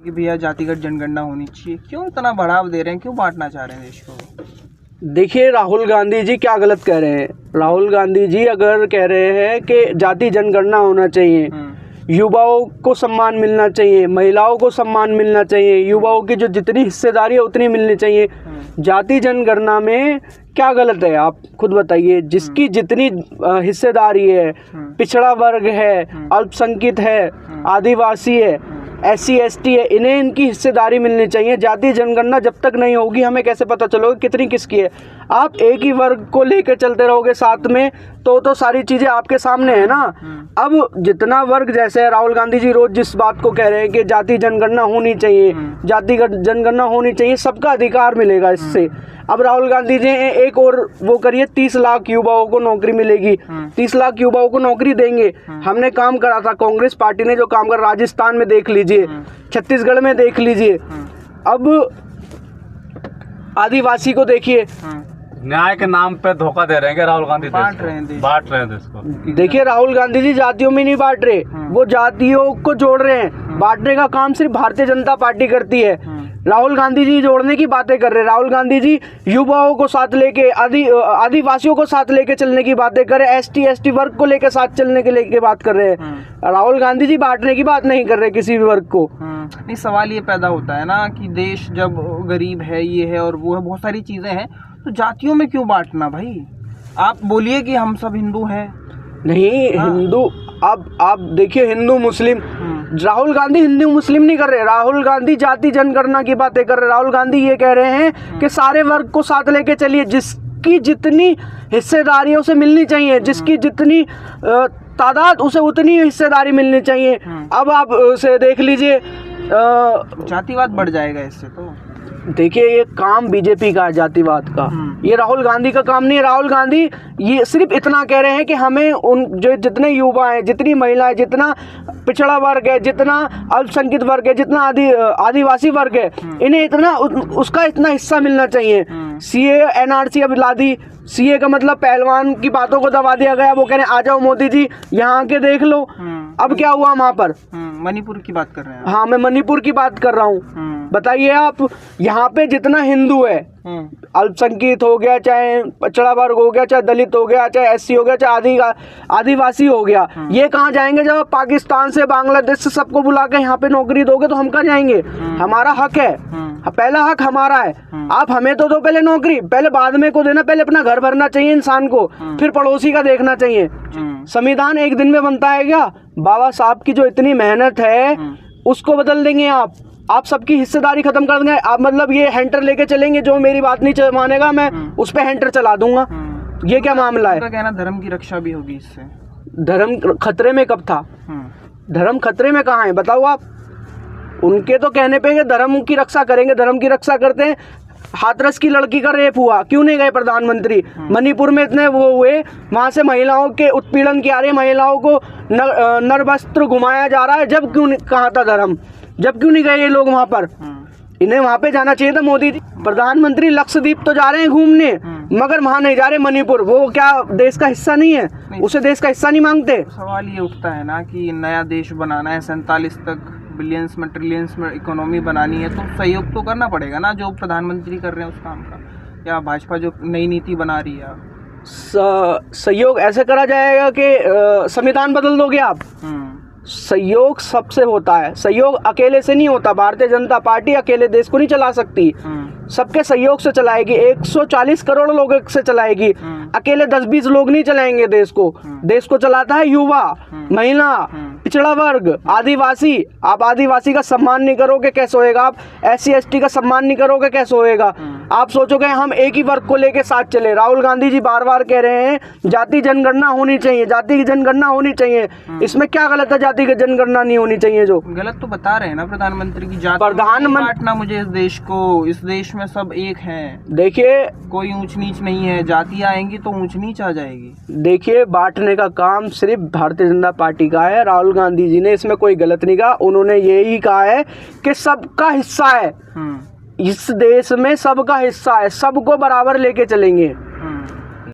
कि भैया जातिगत जनगणना होनी चाहिए, क्यों इतना बढ़ावा दे रहे हैं, क्यों बांटना चाह रहे हैं देश को? देखिए राहुल गांधी जी क्या गलत कह रहे हैं। राहुल गांधी जी अगर कह रहे हैं कि जाति जनगणना होना चाहिए, युवाओं को सम्मान मिलना चाहिए, महिलाओं को सम्मान मिलना चाहिए, युवाओं की जो जितनी हिस्सेदारी है उतनी मिलनी चाहिए, जाति जनगणना में क्या गलत है आप खुद बताइए। जिसकी जितनी हिस्सेदारी है, पिछड़ा वर्ग है, अल्पसंख्यक है, आदिवासी है, SC ST है, इन्हें इनकी हिस्सेदारी मिलनी चाहिए। जाति जनगणना जब तक नहीं होगी हमें कैसे पता चलोगे कितनी किसकी है। आप एक ही वर्ग को लेकर चलते रहोगे साथ में तो सारी चीज़ें आपके सामने है ना। अब जितना वर्ग, जैसे राहुल गांधी जी रोज जिस बात को कह रहे हैं कि जाति जनगणना होनी चाहिए, जातिगत जनगणना होनी चाहिए, सबका अधिकार मिलेगा इससे। अब राहुल गांधी जी ने एक और वो करिए, 30 लाख युवाओं को नौकरी मिलेगी, 30 लाख युवाओं को नौकरी देंगे। हमने काम करा था, कांग्रेस पार्टी ने जो काम कर, राजस्थान में देख लीजिए, छत्तीसगढ़ में देख लीजिए। अब आदिवासी को देखिए, न्याय के नाम पे धोखा दे रहे हैं राहुल गांधी, बांट रहे हैं देश को। देखिए राहुल गांधी जी जातियों में नहीं बांट रहे, वो जातियों को जोड़ रहे हैं। बांटने का काम सिर्फ भारतीय जनता पार्टी करती है। राहुल गांधी जी जोड़ने की बातें कर रहे हैं। राहुल गांधी जी युवाओं को साथ लेके, आदिवासियों को साथ लेके चलने की बातें कर रहे हैं, ST ST वर्ग को लेकर साथ चलने के लेके बात कर रहे हैं। राहुल गांधी जी बांटने की बात नहीं कर रहे किसी भी वर्ग को। नहीं, सवाल ये पैदा होता है ना कि देश जब गरीब है, ये है और वो है, बहुत सारी चीजें हैं, तो जातियों में क्यों बांटना भाई? आप बोलिए कि हम सब हिंदू हैं। नहीं हिंदू, आप देखिए हिंदू मुस्लिम, राहुल गांधी हिंदू मुस्लिम नहीं कर रहे, राहुल गांधी जाति जनगणना की बातें कर रहे। राहुल गांधी ये कह रहे हैं कि सारे वर्ग को साथ लेके चलिए, जिसकी जितनी हिस्सेदारी उसे मिलनी चाहिए, जिसकी जितनी तादाद उसे उतनी हिस्सेदारी मिलनी चाहिए। अब आप उसे देख लीजिए, जातिवाद बढ़ जाएगा इससे। तो देखिए ये काम बीजेपी का है, जातिवाद का, ये राहुल गांधी का काम नहीं है। राहुल गांधी ये सिर्फ इतना कह रहे हैं कि हमें उन जो जितने युवा हैं, जितनी महिलाएं, जितना पिछड़ा वर्ग है, जितना अल्पसंख्यक वर्ग है, जितना आदिवासी वर्ग है, इन्हें इतना उसका इतना हिस्सा मिलना चाहिए। CA NRC अब ला दी, CA का मतलब पहलवान की बातों को दबा दिया गया। वो कह रहे हैं आ जाओ मोदी जी यहाँ के देख लो। अब क्या हुआ वहाँ पर? मणिपुर की बात कर रहे हैं? हाँ, मैं मणिपुर की बात कर रहा हूँ। बताइए आप, यहाँ पे जितना हिंदू है, अल्पसंख्यक हो गया, चाहे पिछड़ा वर्ग हो गया, चाहे दलित हो गया, चाहे SC हो गया, चाहे आदिवासी हो गया, ये कहाँ जाएंगे? जब पाकिस्तान से, बांग्लादेश से सबको बुला के यहाँ पे नौकरी दोगे तो हम कहाँ जाएंगे? हमारा हक है, पहला हक हमारा है। आप हमें तो दो पहले नौकरी, पहले बाद में को देना। पहले अपना घर भरना चाहिए इंसान को, फिर पड़ोसी का देखना चाहिए। संविधान एक दिन में बनता है क्या? बाबा साहब की जो इतनी मेहनत है उसको बदल देंगे आप सबकी हिस्सेदारी खत्म कर देंगे। आप मतलब ये हैंटर लेके चलेंगे, जो मेरी बात नहीं मानेगा मैं उस पे हैंटर चला दूंगा। ये क्या मामला है? कहना धर्म की रक्षा भी होगी इससे। धर्म खतरे में कब था? धर्म खतरे में कहाँ है बताओ आप? उनके तो कहने पे कि धर्म की रक्षा करेंगे, धर्म की रक्षा करते हैं। हाथरस की लड़की का रेप हुआ, क्यों नहीं गए प्रधानमंत्री? मणिपुर में इतने वो हुए, वहाँ से महिलाओं के उत्पीड़न किया रहे, महिलाओं को नरवस्त्र घुमाया जा रहा है, जब क्यों कहाँ था धर्म? जब क्यों नहीं गए ये लोग वहाँ पर? इन्हें वहाँ पे जाना चाहिए था मोदी जी। प्रधानमंत्री लक्षद्वीप तो जा रहे हैं घूमने, मगर वहाँ नहीं जा रहे मणिपुर। वो क्या देश का हिस्सा नहीं है? उसे देश का हिस्सा नहीं मांगते। सवाल ये उठता है ना कि नया देश बनाना है, 47 तक बिलियंस में, ट्रिलियंस में इकोनॉमी बनानी है, तो सहयोग तो करना पड़ेगा ना, जो प्रधानमंत्री कर रहे हैं उस काम का, या भाजपा जो नई नीति बना रही है। सहयोग ऐसे करा जाएगा कि संविधान बदल दोगे आप? सहयोग सबसे होता है, सहयोग अकेले से नहीं होता। भारतीय जनता पार्टी अकेले देश को नहीं चला सकती, सबके सहयोग से चलाएगी। 140 करोड़ लोगों से चलाएगी, अकेले 10-20 लोग नहीं चलाएंगे देश को। देश को चलाता है युवा, महिला, पिछड़ा वर्ग, आदिवासी। आप आदिवासी का सम्मान नहीं करोगे कैसे होएगा? आप SC ST का सम्मान नहीं करोगे कैसे होएगा? आप सोचोगे हम एक ही वर्ग को लेके साथ चले। राहुल गांधी जी बार बार कह रहे हैं जाति जनगणना होनी चाहिए, जाति की जनगणना होनी चाहिए। इसमें क्या गलत है? जाति की जनगणना नहीं होनी चाहिए। जो गलत तो बता रहे हैं ना प्रधानमंत्री की, जाति बांटना मुझे इस देश को, इस देश में सब एक हैं। देखिए कोई ऊंच नीच नहीं है, जातियां आएंगी तो ऊंच नीच आ जाएगी। देखिए बांटने का काम सिर्फ भारतीय जनता पार्टी का है। राहुल गांधी जी ने इसमें कोई गलत नहीं कहा, उन्होंने यही कहा है कि सबका हिस्सा है, इस देश में सबका हिस्सा है, सबको बराबर लेके चलेंगे।